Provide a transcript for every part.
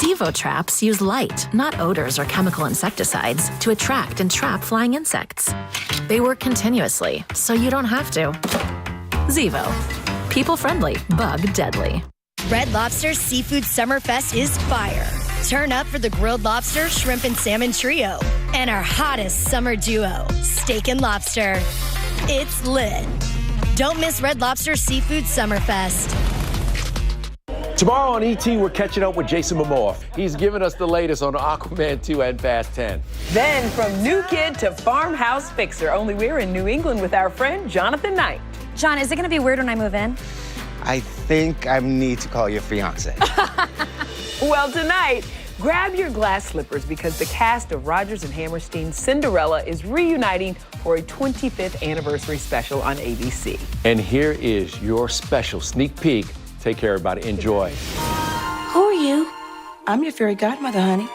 Zevo traps use light, not odors or chemical insecticides, to attract and trap flying insects. They work continuously, so you don't have to. Zevo. People-friendly, bug-deadly. Red Lobster's Seafood Summer Fest is fire. Turn up for the grilled lobster, shrimp, and salmon trio. And our hottest summer duo, steak and lobster. It's lit. Don't miss Red Lobster's Seafood Summer Fest. Tomorrow on ET, we're catching up with Jason Momoa. He's giving us the latest on Aquaman 2 and Fast 10. Then from new kid to farmhouse fixer, only we're in New England with our friend Jonathan Knight. John, is it going to be weird when I move in? I think I need to call your fiance. Well, tonight, grab your glass slippers because the cast of Rodgers and Hammerstein's Cinderella is reuniting for a 25th anniversary special on ABC. And here is your special sneak peek. Take care, everybody. Enjoy. Who are you? I'm your fairy godmother, honey.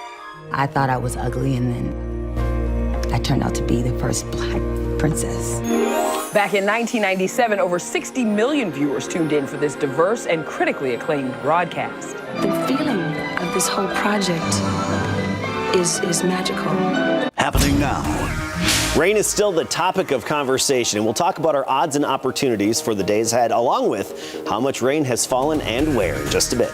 I thought I was ugly, and then I turned out to be the first black princess. Back in 1997, over 60 million viewers tuned in for this diverse and critically acclaimed broadcast. The feeling of this whole project is magical. Happening now. Rain is still the topic of conversation, and we'll talk about our odds and opportunities for the days ahead, along with how much rain has fallen and where in just a bit.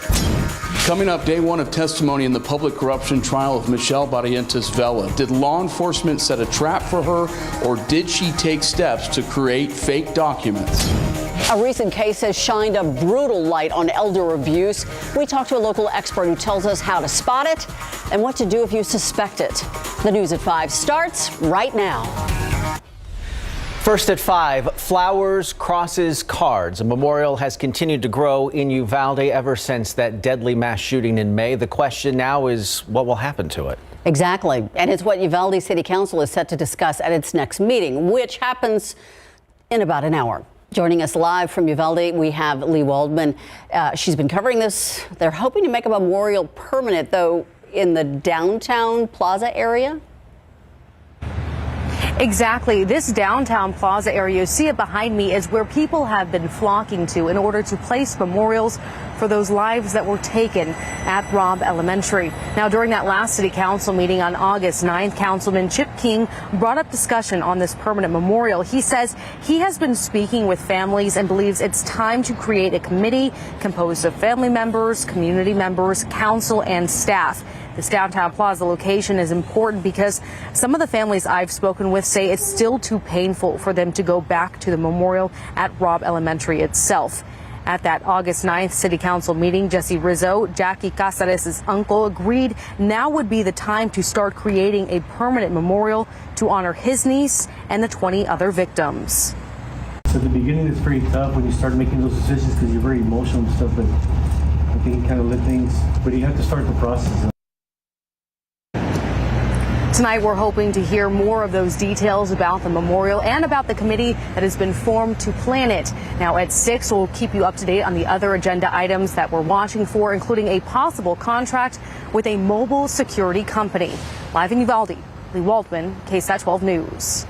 Coming up, day one of testimony in the public corruption trial of Michelle Barrientos Vela. Did law enforcement set a trap for her, or did she take steps to create fake documents? A recent case has shined a brutal light on elder abuse. We talked to a local expert who tells us how to spot it and what to do if you suspect it. The News at 5 starts right now. First at 5, flowers, crosses, cards. A memorial has continued to grow in Uvalde ever since that deadly mass shooting in May. The question now is what will happen to it? Exactly. And it's what Uvalde City Council is set to discuss at its next meeting, which happens in about an hour. Joining us live from Uvalde, we have Lee Waldman. She's been covering this. They're hoping to make a memorial permanent, though, in the downtown plaza area. Exactly. This downtown plaza area, you see it behind me, is where people have been flocking to in order to place memorials for those lives that were taken at Robb Elementary. Now, during that last city council meeting on August 9th, Councilman Chip King brought up discussion on this permanent memorial. He says he has been speaking with families and believes it's time to create a committee composed of family members, community members, council, and staff. This downtown plaza location is important because some of the families I've spoken with say it's still too painful for them to go back to the memorial at Robb Elementary itself. At that August 9th city council meeting, Jesse Rizzo, Jackie Casares' uncle, agreed now would be the time to start creating a permanent memorial to honor his niece and the 20 other victims. So at the beginning, it's pretty tough when you start making those decisions because you're very emotional and stuff, but I think you kind of let things, but you have to start the process. Tonight, we're hoping to hear more of those details about the memorial and about the committee that has been formed to plan it. Now, at 6, we'll keep you up to date on the other agenda items that we're watching for, including a possible contract with a mobile security company. Live in Uvalde, Lee Waldman, KSAT 12 News.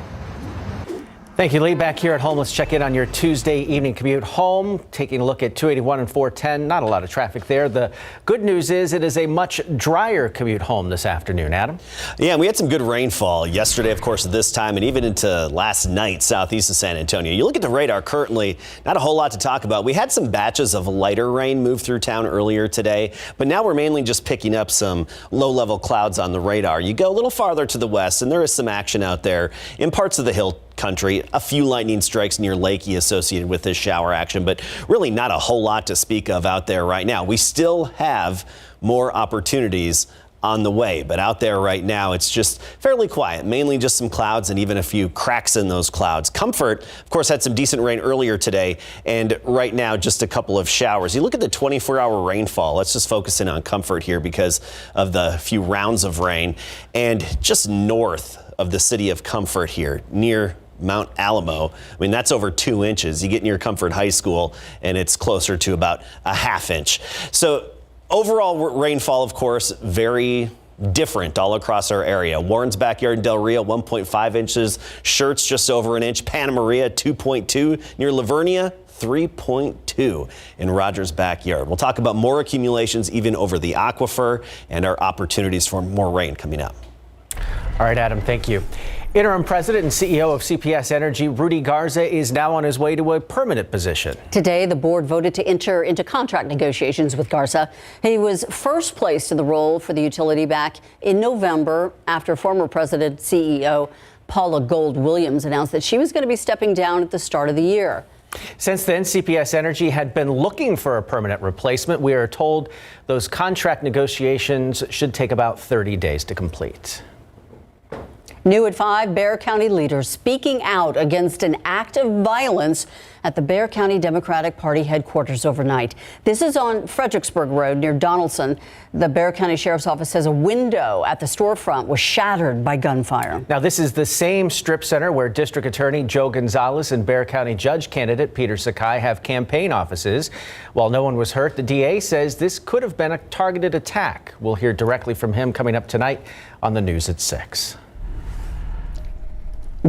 Thank you, Lee. Back here at home, let's check in on your Tuesday evening commute home, taking a look at 281 and 410. Not a lot of traffic there. The good news is it is a much drier commute home this afternoon. Adam? Yeah, we had some good rainfall yesterday, of course, at this time, and even into last night southeast of San Antonio. You look at the radar currently, not a whole lot to talk about. We had some batches of lighter rain move through town earlier today, but now we're mainly just picking up some low-level clouds on the radar. You go a little farther to the west, and there is some action out there in parts of the hill country. A few lightning strikes near Lakey associated with this shower action, but really not a whole lot to speak of out there right now. We still have more opportunities on the way, but out there right now it's just fairly quiet, mainly just some clouds and even a few cracks in those clouds. Comfort, of course, had some decent rain earlier today, and right now just a couple of showers. You look at the 24-hour rainfall. Let's just focus in on Comfort here because of the few rounds of rain, and just north of the city of Comfort here near Mount Alamo. I mean, that's over 2 inches. You get near Comfort High School and it's closer to about a ½ inch. So overall rainfall, of course, very different all across our area. Warren's backyard in Del Rio, 1.5 inches. Schertz just over an inch. Panna Maria, 2.2. Near Lavernia, 3.2 in Rogers' backyard. We'll talk about more accumulations even over the aquifer and our opportunities for more rain coming up. All right, Adam, thank you. Interim president and CEO of CPS Energy, Rudy Garza, is now on his way to a permanent position. Today, the board voted to enter into contract negotiations with Garza. He was first placed in the role for the utility back in November after former president CEO Paula Gold Williams announced that she was going to be stepping down at the start of the year. Since then, CPS Energy had been looking for a permanent replacement. We are told those contract negotiations should take about 30 days to complete. New at 5, Bexar County leaders speaking out against an act of violence at the Bexar County Democratic Party headquarters overnight. This is on Fredericksburg Road near Donaldson. The Bexar County Sheriff's Office says a window at the storefront was shattered by gunfire. Now, this is the same strip center where District Attorney Joe Gonzalez and Bexar County Judge candidate Peter Sakai have campaign offices. While no one was hurt, the DA says this could have been a targeted attack. We'll hear directly from him coming up tonight on the news at 6.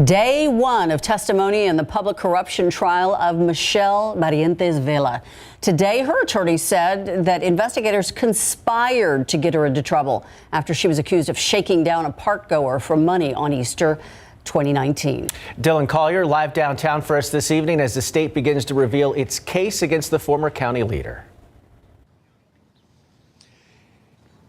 Day 1 of testimony in the public corruption trial of Michelle Barrientos Vela. Today, her attorney said that investigators conspired to get her into trouble after she was accused of shaking down a parkgoer for money on Easter 2019. Dylan Collier live downtown for us this evening as the state begins to reveal its case against the former county leader.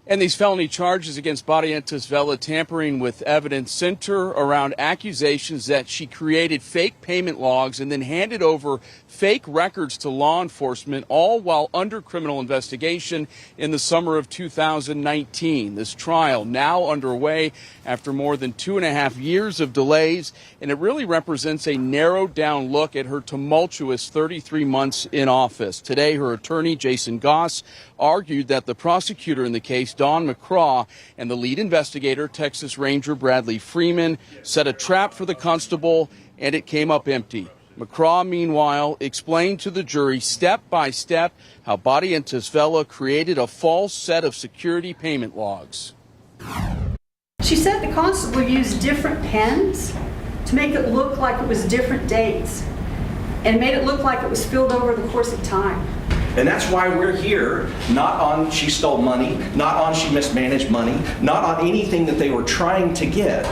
And these felony charges against Barrientos Vela, tampering with evidence, center around accusations that she created fake payment logs and then handed over fake records to law enforcement, all while under criminal investigation in the summer of 2019. This trial now underway after more than 2.5 years of delays, and it really represents a narrowed down look at her tumultuous 33 months in office. Today, her attorney, Jason Goss, argued that the prosecutor in the case, Don McCraw, and the lead investigator, Texas Ranger Bradley Freeman, set a trap for the constable, and it came up empty. McCraw, meanwhile, explained to the jury step by step how Barrientos Vela created a false set of security payment logs. She said the constable used different pens to make it look like it was different dates and made it look like it was filled over the course of time. And that's why we're here, not on she stole money, not on she mismanaged money, not on anything that they were trying to get.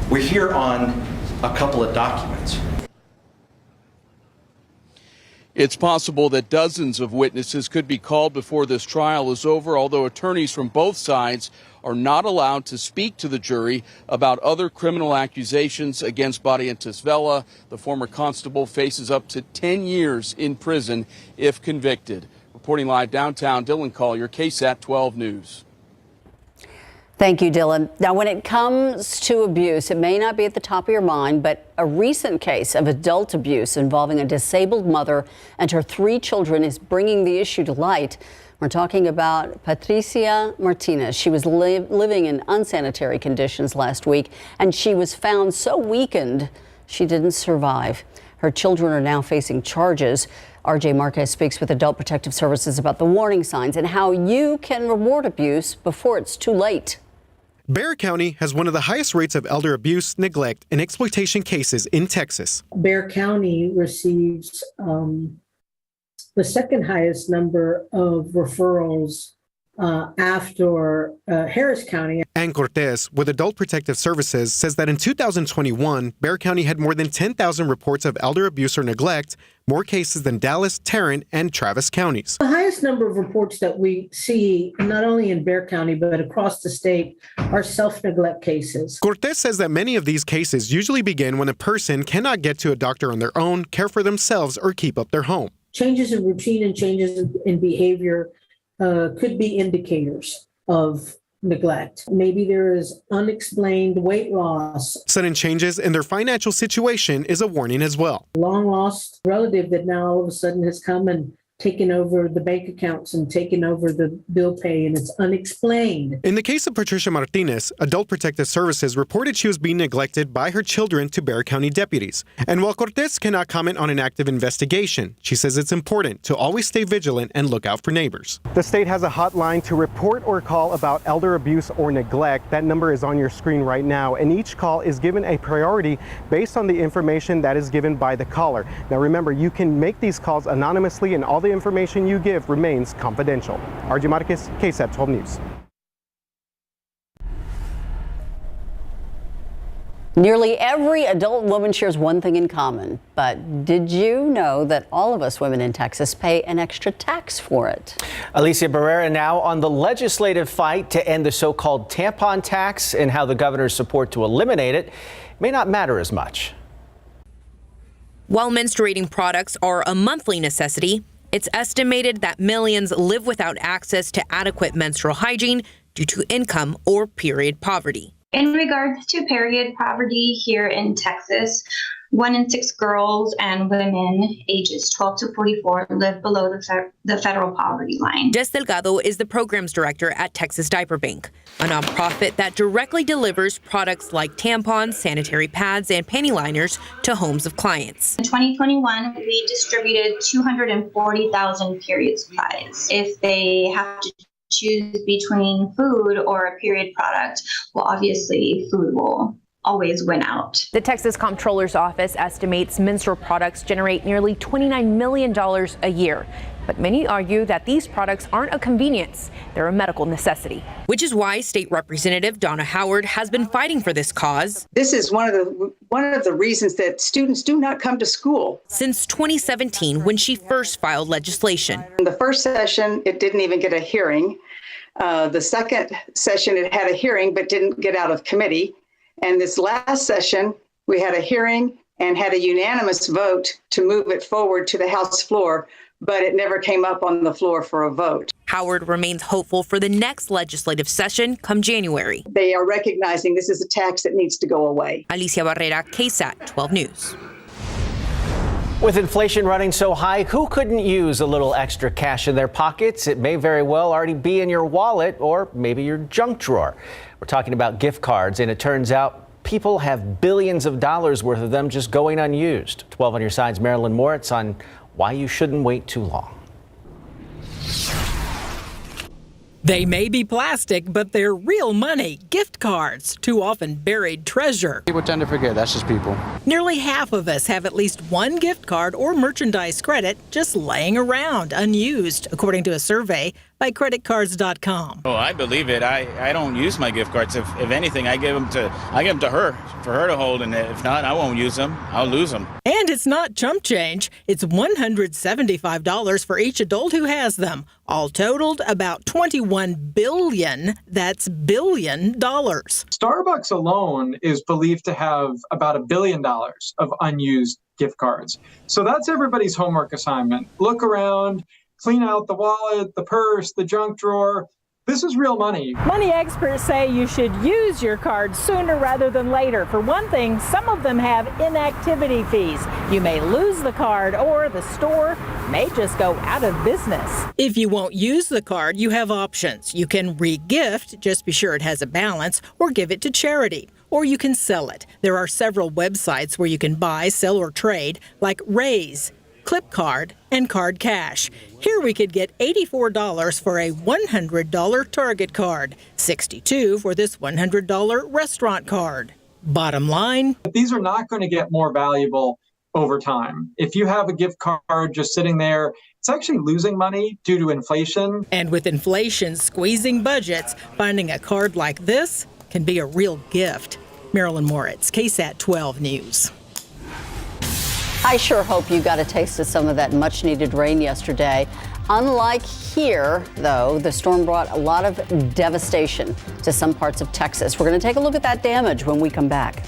We're here on a couple of documents. It's possible that dozens of witnesses could be called before this trial is over, although attorneys from both sides are not allowed to speak to the jury about other criminal accusations against Barrientos Vela. The former constable faces up to 10 years in prison if convicted. Reporting live downtown, Dylan Collier, KSAT 12 News. Thank you, Dylan. Now, when it comes to abuse, it may not be at the top of your mind, but a recent case of adult abuse involving a disabled mother and her 3 children is bringing the issue to light. We're talking about Patricia Martinez. She was living in unsanitary conditions last week, and she was found so weakened she didn't survive. Her children are now facing charges. RJ Marquez speaks with Adult Protective Services about the warning signs and how you can report abuse before it's too late. Bexar County has one of the highest rates of elder abuse, neglect, and exploitation cases in Texas. Bexar County receives the second highest number of referrals after Harris County. Ann Cortez with Adult Protective Services says that in 2021, Bexar County had more than 10,000 reports of elder abuse or neglect, more cases than Dallas, Tarrant, and Travis counties. The highest number of reports that we see, not only in Bexar County, but across the state, are self-neglect cases. Cortez says that many of these cases usually begin when a person cannot get to a doctor on their own, care for themselves, or keep up their home. Changes in routine and changes in behavior could be indicators of neglect. Maybe there is unexplained weight loss. Sudden changes in their financial situation is a warning as well. Long lost relative that now all of a sudden has come and taking over the bank accounts and taking over the bill pay, and it's unexplained. In the case of Patricia Martinez, Adult Protective Services reported she was being neglected by her children to Bexar County deputies. And while Cortez cannot comment on an active investigation, she says it's important to always stay vigilant and look out for neighbors. The state has a hotline to report or call about elder abuse or neglect. That number is on your screen right now, and each call is given a priority based on the information that is given by the caller. Now remember, you can make these calls anonymously, and all the information you give remains confidential. RJ Marquez, KSAT 12 News. Nearly every adult woman shares one thing in common, but did you know that all of us women in Texas pay an extra tax for it? Alicia Barrera now on the legislative fight to end the so-called tampon tax and how the governor's support to eliminate it may not matter as much. While menstruating products are a monthly necessity, it's estimated that millions live without access to adequate menstrual hygiene due to income or period poverty. In regards to period poverty here in Texas, 1 in 6 girls and women ages 12 to 44 live below the federal poverty line. Jess Delgado is the programs director at Texas Diaper Bank, a nonprofit that directly delivers products like tampons, sanitary pads, and panty liners to homes of clients. In 2021, we distributed 240,000 period supplies. If they have to choose between food or a period product, well, obviously food will always win out. The Texas Comptroller's Office estimates menstrual products generate nearly $29 million a year. But many argue that these products aren't a convenience, they're a medical necessity. Which is why State Representative Donna Howard has been fighting for this cause. This is one of the reasons that students do not come to school. Since 2017, when she first filed legislation. In the first session, it didn't even get a hearing. The second session, it had a hearing but didn't get out of committee. And this last session, we had a hearing and had a unanimous vote to move it forward to the House floor, but it never came up on the floor for a vote. Howard remains hopeful for the next legislative session come January. They are recognizing this is a tax that needs to go away. Alicia Barrera, KSAT 12 News. With inflation running so high, who couldn't use a little extra cash in their pockets? It may very well already be in your wallet or maybe your junk drawer. We're talking about gift cards, and it turns out people have billions of dollars worth of them just going unused. 12 on your side's Marilyn Moritz on why you shouldn't wait too long. They may be plastic, but they're real money. Gift cards, too often buried treasure. People tend to forget. That's just people. Nearly half of us have at least one gift card or merchandise credit just laying around, unused, according to a survey by creditcards.com. Oh, I believe it. I don't use my gift cards. If anything, I give them to her for her to hold, and if not, I won't use them. I'll lose them. And it's not chump change. It's $175 for each adult who has them. All totaled, about $21 billion. That's billion dollars. Starbucks alone is believed to have about $1 billion of unused gift cards. So that's everybody's homework assignment. Look around, clean out the wallet, the purse, the junk drawer. This is real money. Money experts say you should use your cards sooner rather than later. For one thing, some of them have inactivity fees. You may lose the card or the store may just go out of business. If you won't use the card, you have options. You can re-gift, just be sure it has a balance, or give it to charity. Or you can sell it. There are several websites where you can buy, sell, or trade, like Raise, Clipcard, and Card Cash. Here we could get $84 for a $100 Target card, $62 for this $100 restaurant card. Bottom line, these are not going to get more valuable over time. If you have a gift card just sitting there, it's actually losing money due to inflation. And with inflation squeezing budgets, finding a card like this can be a real gift. Marilyn Moritz, KSAT 12 News. I sure hope you got a taste of some of that much-needed rain yesterday. Unlike here, though, the storm brought a lot of devastation to some parts of Texas. We're going to take a look at that damage when we come back.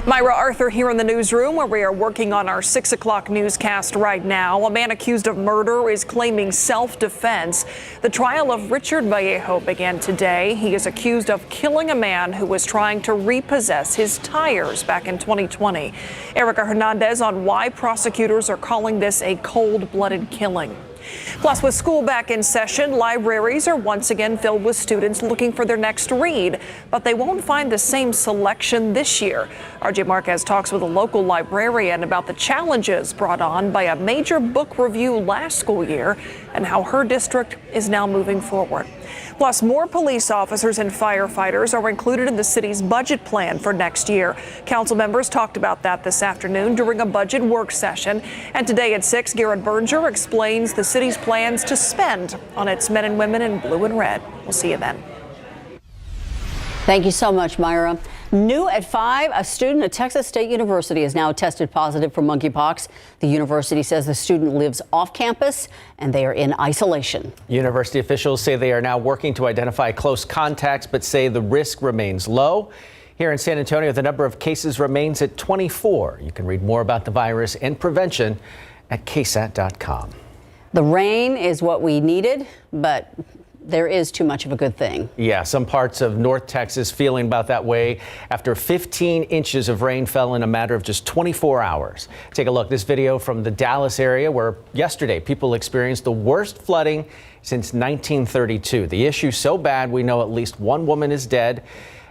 Myra Arthur here in the newsroom, where we are working on our 6 o'clock newscast right now. A man accused of murder is claiming self-defense. The trial of Richard Vallejo began today. He is accused of killing a man who was trying to repossess his tires back in 2020. Erica Hernandez on why prosecutors are calling this a cold-blooded killing. Plus, with school back in session, libraries are once again filled with students looking for their next read, but they won't find the same selection this year. RJ Marquez talks with a local librarian about the challenges brought on by a major book review last school year and how her district is now moving forward. Plus, more police officers and firefighters are included in the city's budget plan for next year. Council members talked about that this afternoon during a budget work session. And today at 6, Garrett Berger explains the city's plans to spend on its men and women in blue and red. We'll see you then. Thank you so much, Myra. New at 5, a student at Texas State University has now tested positive for monkeypox. The university says the student lives off campus and they are in isolation. University officials say they are now working to identify close contacts, but say the risk remains low. Here in San Antonio, the number of cases remains at 24. You can read more about the virus and prevention at KSAT.com. The rain is what we needed, but there is too much of a good thing. Yeah, some parts of North Texas feeling about that way after 15 inches of rain fell in a matter of just 24 hours. Take a look. This video from the Dallas area where yesterday people experienced the worst flooding since 1932. The issue so bad we know at least one woman is dead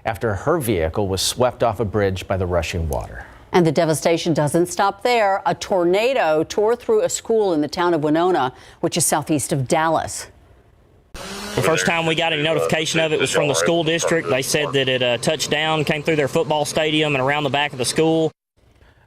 after her vehicle was swept off a bridge by the rushing water. And the devastation doesn't stop there. A tornado tore through a school in the town of Winona, which is southeast of Dallas. The first time we got any notification of it was from the school district. They said that it touched down, came through their football stadium and around the back of the school.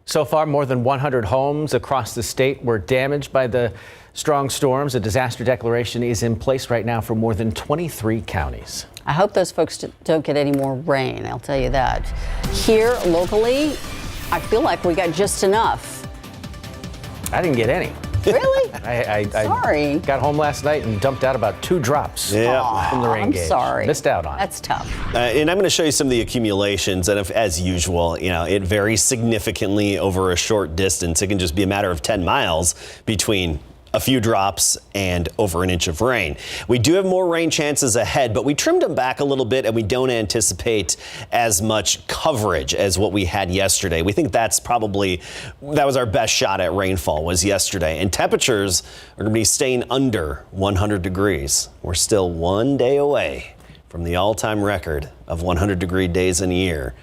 So far, more than 100 homes across the state were damaged by the strong storms. A disaster declaration is in place right now for more than 23 counties. I hope those folks don't get any more rain, I'll tell you that. Here locally, I feel like we got just enough. I didn't get any. Really? I Sorry. got home last night and dumped out about 2 drops from the rain gauge. I'm sorry. Missed out on it. That's tough. And I'm going to show you some of the accumulations. And as usual, it varies significantly over a short distance. It can just be a matter of 10 miles between a few drops and over an inch of rain. We do have more rain chances ahead, but we trimmed them back a little bit and we don't anticipate as much coverage as what we had yesterday. We think that was our best shot at rainfall was yesterday. And temperatures are going to be staying under 100 degrees. We're still one day away from the all-time record of 100-degree days in a year.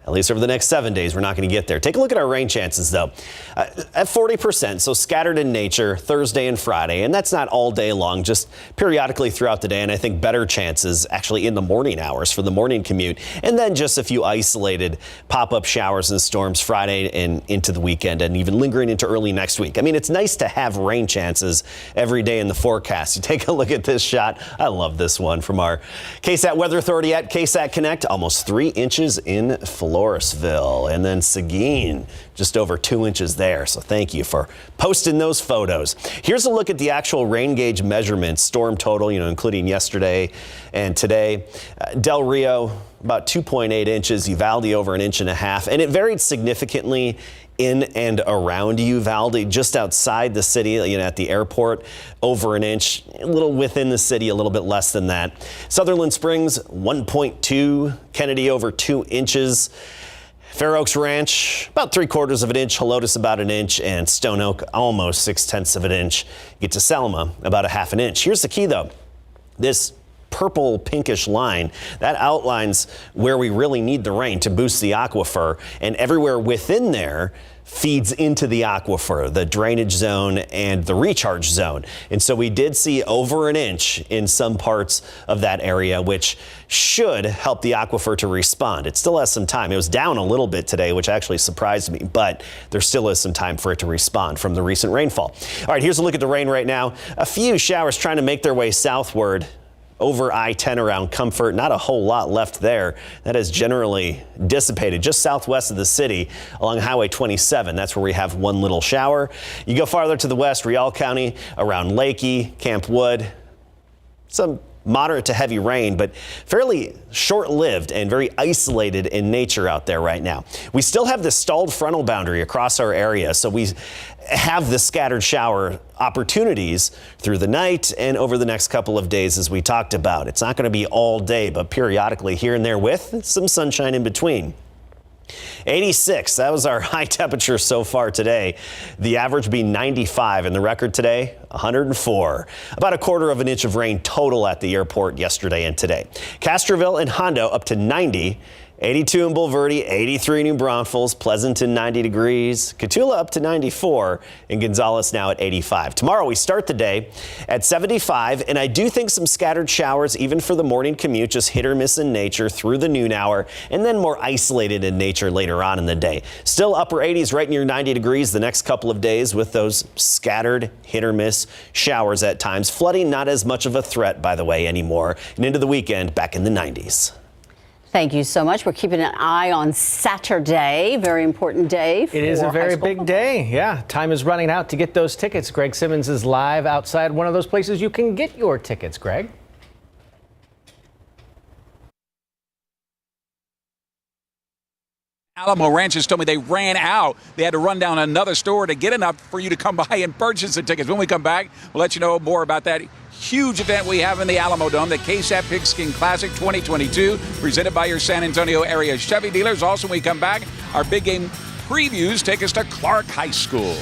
At least over the next 7 days, we're not going to get there. Take a look at our rain chances, though. At 40%, so scattered in nature Thursday and Friday. And that's not all day long, just periodically throughout the day. And I think better chances actually in the morning hours for the morning commute. And then just a few isolated pop-up showers and storms Friday and into the weekend and even lingering into early next week. I mean, it's nice to have rain chances every day in the forecast. You take a look at this shot. I love this one from our KSAT Weather Authority at KSAT Connect. Almost 3 inches in Floresville, and then Seguin just over 2 inches there. So thank you for posting those photos. Here's a look at the actual rain gauge measurements, storm total, including yesterday and today. Del Rio, about 2.8 inches, Uvalde over 1.5 inches, and it varied significantly in and around Uvalde, just outside the city, at the airport, over 1 inch, a little within the city, a little bit less than that. Sutherland Springs, 1.2, Kennedy over 2 inches. Fair Oaks Ranch, about 3/4 of an inch, Helotes about 1 inch, and Stone Oak almost 0.6 of an inch. Get to Selma, about 1/2 inch. Here's the key though. This purple pinkish line that outlines where we really need the rain to boost the aquifer, and everywhere within there feeds into the aquifer, the drainage zone and the recharge zone. And so we did see over 1 inch in some parts of that area, which should help the aquifer to respond. It still has some time. It was down a little bit today, which actually surprised me, but there still is some time for it to respond from the recent rainfall. All right, here's a look at the rain right now. A few showers trying to make their way southward over I-10 around Comfort. Not a whole lot left there. That has generally dissipated just southwest of the city along Highway 27. That's where we have one little shower. You go farther to the west, Rial County around Lakey, Camp Wood. Some moderate to heavy rain, but fairly short-lived and very isolated in nature out there right now. We still have this stalled frontal boundary across our area, so we have the scattered shower opportunities through the night and over the next couple of days, as we talked about. It's not going to be all day, but periodically here and there with some sunshine in between. 86, that was our high temperature so far today. The average being 95, and the record today, 104. About a quarter of an inch of rain total at the airport yesterday and today. Castroville and Hondo up to 90. 82 in Bulverde, 83 in New Braunfels, Pleasanton 90 degrees, Cotulla up to 94, and Gonzales now at 85. Tomorrow we start the day at 75, and I do think some scattered showers even for the morning commute, just hit or miss in nature through the noon hour, and then more isolated in nature later on in the day. Still upper 80s right near 90 degrees the next couple of days with those scattered hit or miss showers at times. Flooding not as much of a threat, by the way, anymore, and into the weekend back in the 90s. Thank you so much. We're keeping an eye on Saturday. Very important day. It is a very big day. Yeah, time is running out to get those tickets. Greg Simmons is live outside one of those places you can get your tickets. Greg? Alamo Ranchers told me they ran out. They had to run down another store to get enough for you to come by and purchase the tickets. When we come back, we'll let you know more about that huge event we have in the Alamo Dome, the KSAT Pigskin Classic 2022, presented by your San Antonio area Chevy dealers. Also, when we come back, our big game previews take us to Clark High School.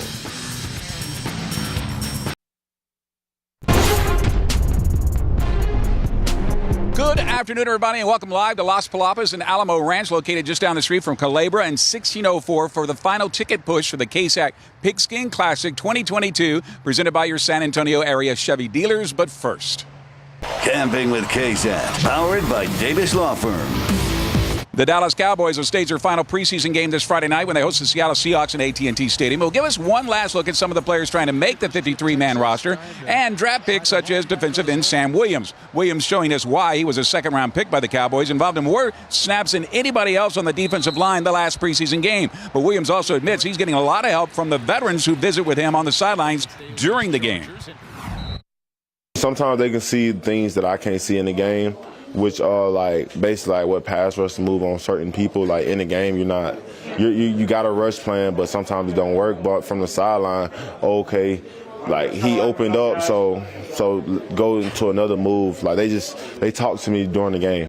Good afternoon, everybody, and welcome live to Las Palapas and Alamo Ranch, located just down the street from Culebra and 1604 for the final ticket push for the KSAT Pigskin Classic 2022, presented by your San Antonio area Chevy dealers. But first, Camping with KSAT, powered by Davis Law Firm. the Dallas Cowboys will stage their final preseason game this Friday night when they host the Seattle Seahawks in AT&T Stadium. It'll give us one last look at some of the players trying to make the 53-man roster and draft picks such as defensive end Sam Williams. Williams showing us why he was a second-round pick by the Cowboys, involved in more snaps than anybody else on the defensive line the last preseason game. But Williams also admits he's getting a lot of help from the veterans who visit with him on the sidelines during the game. Sometimes they can see things that I can't see in the game, which are like basically like what pass rush to move on certain people. Like in the game, you got a rush plan, but sometimes it don't work. But from the sideline, okay, like he opened up, so go into another move. Like they talk to me during the game.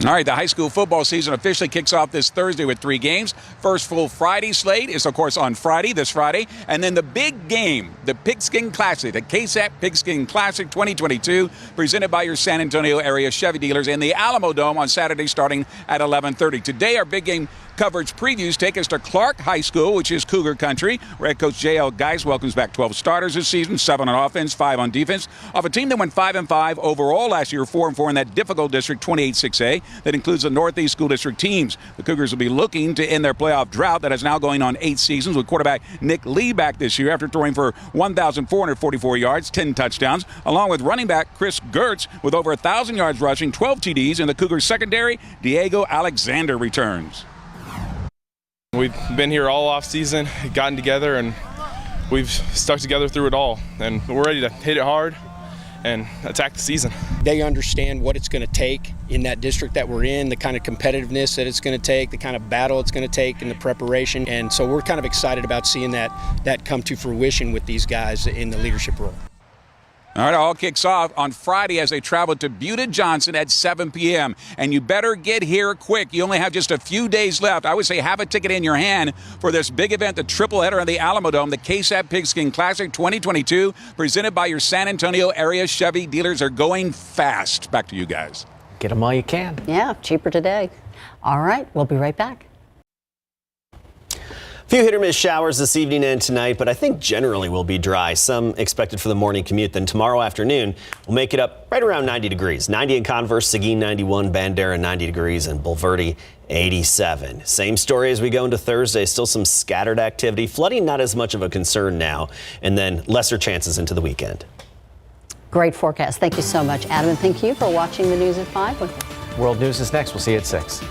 All right, the high school football season officially kicks off this Thursday with 3 games. First full Friday slate is, of course, on Friday, this Friday. And then the big game, the Pigskin Classic, the KSAT Pigskin Classic 2022, presented by your San Antonio area Chevy dealers in the Alamo Dome on Saturday starting at 11:30. Today, our big game coverage previews take us to Clark High School, which is Cougar Country, where head coach J.L. Geis welcomes back 12 starters this season, 7 on offense, 5 on defense, of a team that went 5-5 overall last year, 4-4 in that difficult district 28-6A that includes the Northeast School District teams. The Cougars will be looking to end their playoff drought that is now going on 8 seasons, with quarterback Nick Lee back this year after throwing for 1,444 yards, 10 touchdowns, along with running back Chris Gertz with over 1,000 yards rushing, 12 TDs, and the Cougars secondary, Diego Alexander, returns. We've been here all off season, gotten together, and we've stuck together through it all. And we're ready to hit it hard and attack the season. They understand what it's going to take in that district that we're in, the kind of competitiveness that it's going to take, the kind of battle it's going to take in the preparation. And so we're kind of excited about seeing that come to fruition with these guys in the leadership role. All right, all kicks off on Friday as they travel to Buda Johnson at 7 p.m. And you better get here quick. You only have just a few days left. I would say have a ticket in your hand for this big event, the triple header in the Alamo Dome, the KSAT Pigskin Classic 2022, presented by your San Antonio area Chevy dealers. Are going fast. Back to you guys. Get them while you can. Yeah, cheaper today. All right, we'll be right back. Few hit or miss showers this evening and tonight, but I think generally will be dry. Some expected for the morning commute. Then tomorrow afternoon, we'll make it up right around 90 degrees. 90 in Converse, Seguin 91, Bandera 90 degrees, and Bulverde 87. Same story as we go into Thursday. Still some scattered activity. Flooding not as much of a concern now, and then lesser chances into the weekend. Great forecast. Thank you so much, Adam, and thank you for watching the News at 5 with us. World News is next. We'll see you at 6.